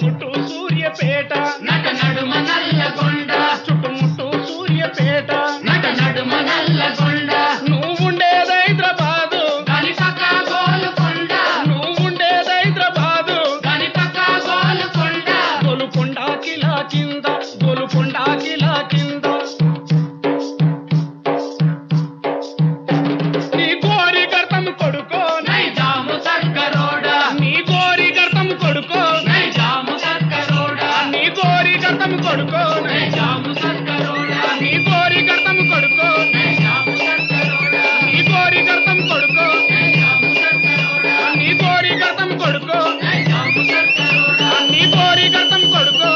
చుట్టుముట్టు సూర్యపేట నట నడుమ నల్లగొండ చుట్టుముట్టు సూర్యపేట నట నడుమ నల్లగొండ నువ్వుండేది హైదరాబాదు కనిపక గోలుకొండ నువ్వుండేది హైదరాబాదు కనిపక గోలుకొండ గోలుకొండ కిలా కింద గోలుకొండ కిలా కింద నీ గోరి గర్తం కొడుకో నైజాము సర్కరోడ నీ గోరి గర్తం కొడుకో నైజాము సర్కరోడ నీ గోరి గర్తం కొడుకో నైజాము సర్కరోడ నీ గోరి గర్తం కొడుకో నైజాము సర్కరోడ నీ గోరి గర్తం కొడుకో నైజాము సర్కరోడ నీ గోరి గర్తం కొడుకో నైజాము సర్కరోడ నీ గోరి గర్తం కొడుకో